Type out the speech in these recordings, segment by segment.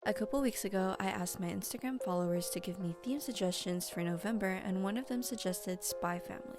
A couple weeks ago, I asked my Instagram followers to give me theme suggestions for November, and one of them suggested Spy Family.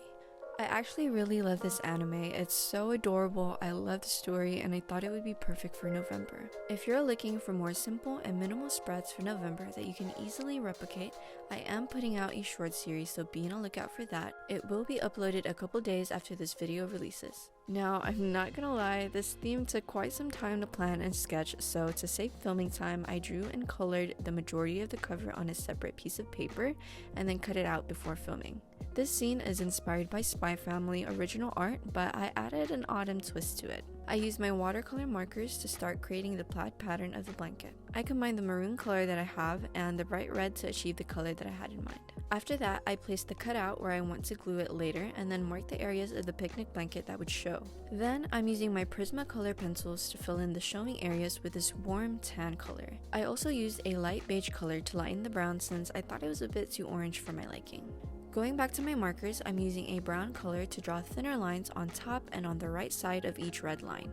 I actually really love this anime. It's so adorable, I love the story, and I thought it would be perfect for November. If you're looking for more simple and minimal spreads for November that you can easily replicate, I am putting out a short series, so be on the lookout for that. It will be uploaded a couple days after this video releases. Now, I'm not gonna lie, this theme took quite some time to plan and sketch, so to save filming time, I drew and colored the majority of the cover on a separate piece of paper and then cut it out before filming. This scene is inspired by Spy Family original art, but I added an autumn twist to it. I used my watercolor markers to start creating the plaid pattern of the blanket. I combined the maroon color that I have and the bright red to achieve the color that I had in mind. After that, I placed the cutout where I want to glue it later and then marked the areas of the picnic blanket that would show. Then, I'm using my Prismacolor pencils to fill in the showing areas with this warm tan color. I also used a light beige color to lighten the brown since I thought it was a bit too orange for my liking. Going back to my markers, I'm using a brown color to draw thinner lines on top and on the right side of each red line.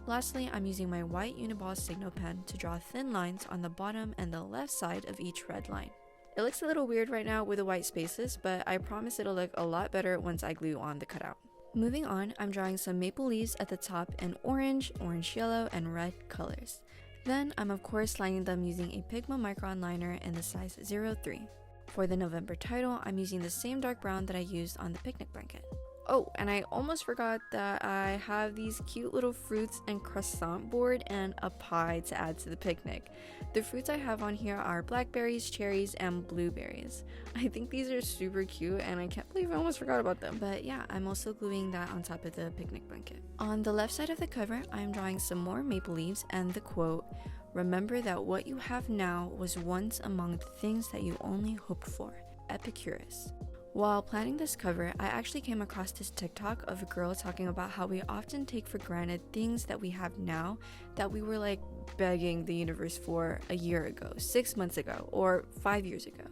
Lastly, I'm using my white Uniball Signal pen to draw thin lines on the bottom and the left side of each red line. It looks a little weird right now with the white spaces, but I promise it'll look a lot better once I glue on the cutout. Moving on, I'm drawing some maple leaves at the top in orange, orange yellow, and red colors. Then, I'm of course lining them using a Pigma Micron liner in the size 03. For the November title, I'm using the same dark brown that I used on the picnic blanket. Oh, and I almost forgot that I have these cute little fruits and croissant board and a pie to add to the picnic. The fruits I have on here are blackberries, cherries, and blueberries. I think these are super cute and I can't believe I almost forgot about them. But yeah, I'm also gluing that on top of the picnic blanket. On the left side of the cover, I'm drawing some more maple leaves and the quote, "Remember that what you have now was once among the things that you only hoped for. Epicurus." While planning this cover, I actually came across this TikTok of a girl talking about how we often take for granted things that we have now that we were like begging the universe for a year ago, 6 months ago, or 5 years ago.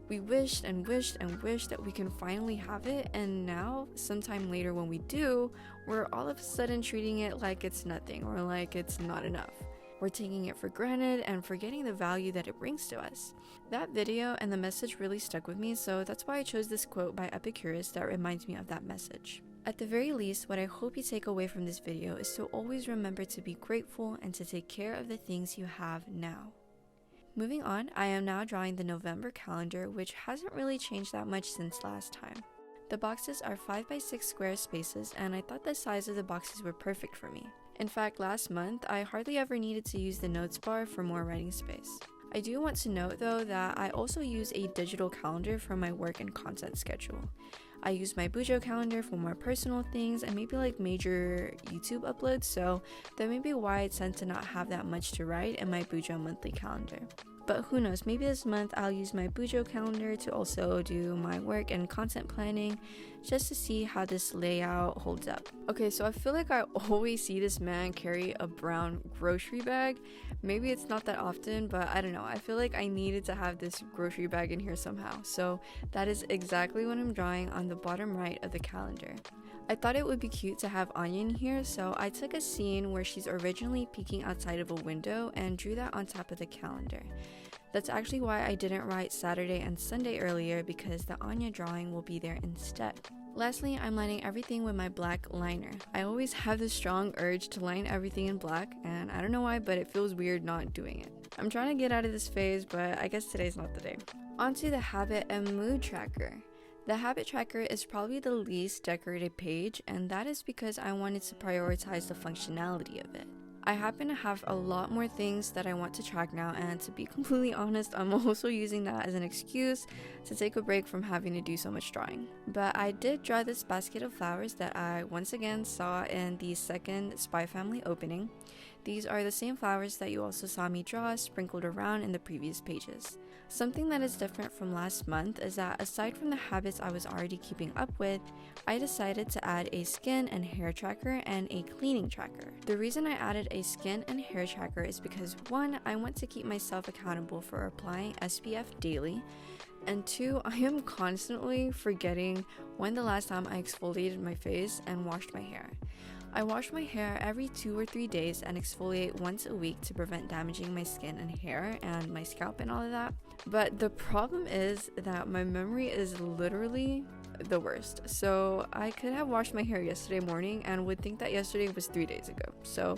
We wished and wished and wished that we can finally have it, and now, sometime later when we do, we're all of a sudden treating it like it's nothing or like it's not enough. We're taking it for granted and forgetting the value that it brings to us. That video and the message really stuck with me, so that's why I chose this quote by Epicurus that reminds me of that message. At the very least, what I hope you take away from this video is to always remember to be grateful and to take care of the things you have now. Moving on, I am now drawing the November calendar, which hasn't really changed that much since last time. The boxes are 5x6 square spaces, and I thought the size of the boxes were perfect for me. In fact, last month, I hardly ever needed to use the notes bar for more writing space. I do want to note though that I also use a digital calendar for my work and content schedule. I use my Bujo calendar for more personal things and maybe like major YouTube uploads, so that may be why I tend to not have that much to write in my Bujo monthly calendar. But who knows, maybe this month I'll use my Bujo calendar to also do my work and content planning just to see how this layout holds up. Okay, so I feel like I always see this man carry a brown grocery bag. Maybe it's not that often, but I don't know. I feel like I needed to have this grocery bag in here somehow. So that is exactly what I'm drawing on the bottom right of the calendar. I thought it would be cute to have Anya in here, so I took a scene where she's originally peeking outside of a window and drew that on top of the calendar. That's actually why I didn't write Saturday and Sunday earlier, because the Anya drawing will be there instead. Lastly, I'm lining everything with my black liner. I always have this strong urge to line everything in black, and I don't know why, but it feels weird not doing it. I'm trying to get out of this phase, but I guess today's not the day. Onto the habit and mood tracker. The habit tracker is probably the least decorated page, and that is because I wanted to prioritize the functionality of it. I happen to have a lot more things that I want to track now, and to be completely honest, I'm also using that as an excuse to take a break from having to do so much drawing. But I did draw this basket of flowers that I once again saw in the second Spy Family opening. These are the same flowers that you also saw me draw sprinkled around in the previous pages. Something that is different from last month is that aside from the habits I was already keeping up with, I decided to add a skin and hair tracker and a cleaning tracker. The reason I added a skin and hair tracker is because 1, I want to keep myself accountable for applying SPF daily, and 2, I am constantly forgetting when the last time I exfoliated my face and washed my hair. I wash my hair every 2 or 3 days and exfoliate once a week to prevent damaging my skin and hair and my scalp and all of that. But the problem is that my memory is literally the worst. So I could have washed my hair yesterday morning and would think that yesterday was 3 days ago. So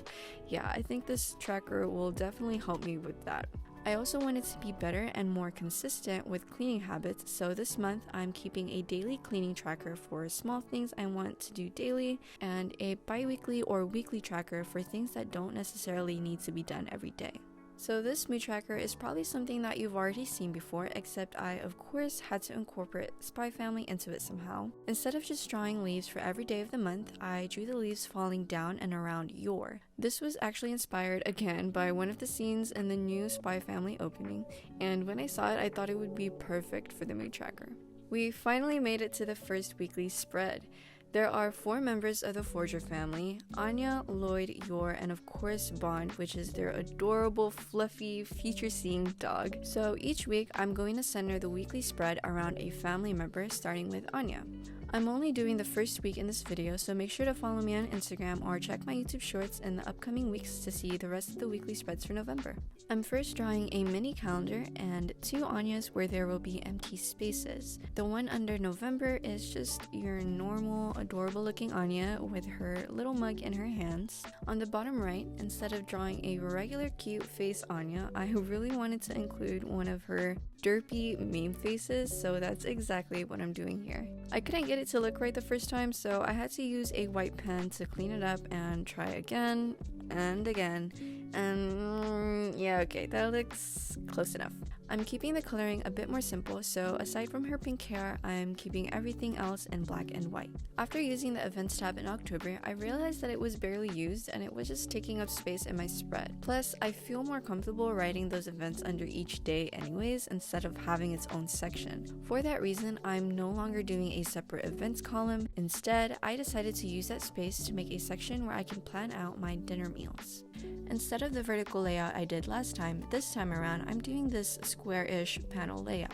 yeah, I think this tracker will definitely help me with that. I also wanted to be better and more consistent with cleaning habits, so this month I'm keeping a daily cleaning tracker for small things I want to do daily and a bi-weekly or weekly tracker for things that don't necessarily need to be done every day. So this mood tracker is probably something that you've already seen before, except I of course had to incorporate Spy Family into it somehow. Instead of just drawing leaves for every day of the month, I drew the leaves falling down and around Yor. This was actually inspired again by one of the scenes in the new Spy Family opening, and when I saw it I thought it would be perfect for the mood tracker. We finally made it to the first weekly spread. There are 4 members of the Forger family: Anya, Lloyd, Yor, and of course Bond, which is their adorable, fluffy, feature-seeing dog. So each week I'm going to center the weekly spread around a family member, starting with Anya. I'm only doing the first week in this video, so make sure to follow me on Instagram or check my YouTube shorts in the upcoming weeks to see the rest of the weekly spreads for November. I'm first drawing a mini calendar and 2 Anyas where there will be empty spaces. The one under November is just your normal, adorable looking Anya with her little mug in her hands. On the bottom right, instead of drawing a regular cute face Anya, I really wanted to include one of her derpy meme faces, so that's exactly what I'm doing here. I couldn't get it to look right the first time, so I had to use a white pen to clean it up and try again and again, and yeah, okay, that looks close enough. I'm keeping the coloring a bit more simple, so aside from her pink hair, I'm keeping everything else in black and white. After using the events tab in October, I realized that it was barely used and it was just taking up space in my spread. Plus, I feel more comfortable writing those events under each day anyways, instead of having its own section. For that reason, I'm no longer doing a separate events column. Instead, I decided to use that space to make a section where I can plan out my dinner meals. Instead of the vertical layout I did last time, this time around I'm doing this square-ish panel layout.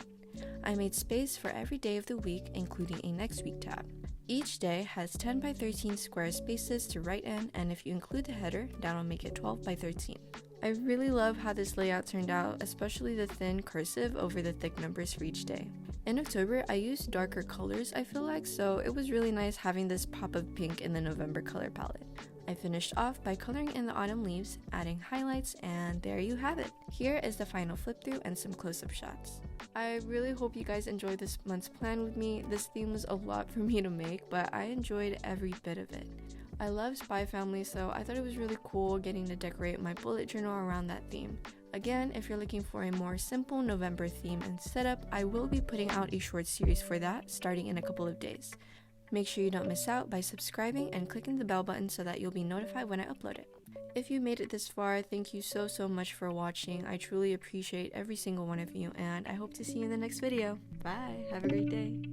I made space for every day of the week, including a next week tab. Each day has 10 by 13 square spaces to write in, and if you include the header, that'll make it 12 by 13. I really love how this layout turned out, especially the thin cursive over the thick numbers for each day. In October, I used darker colors, I feel like, so it was really nice having this pop of pink in the November color palette. I finished off by coloring in the autumn leaves, adding highlights, and there you have it. Here is the final flip through and some close-up shots. I really hope you guys enjoyed this month's plan with me. This theme was a lot for me to make, but I enjoyed every bit of it. I love Spy Family, so I thought it was really cool getting to decorate my bullet journal around that theme. Again, if you're looking for a more simple November theme and setup, I will be putting out a short series for that starting in a couple of days. Make sure you don't miss out by subscribing and clicking the bell button so that you'll be notified when I upload it. If you made it this far, thank you so much for watching. I truly appreciate every single one of you, and I hope to see you in the next video. Bye! Have a great day!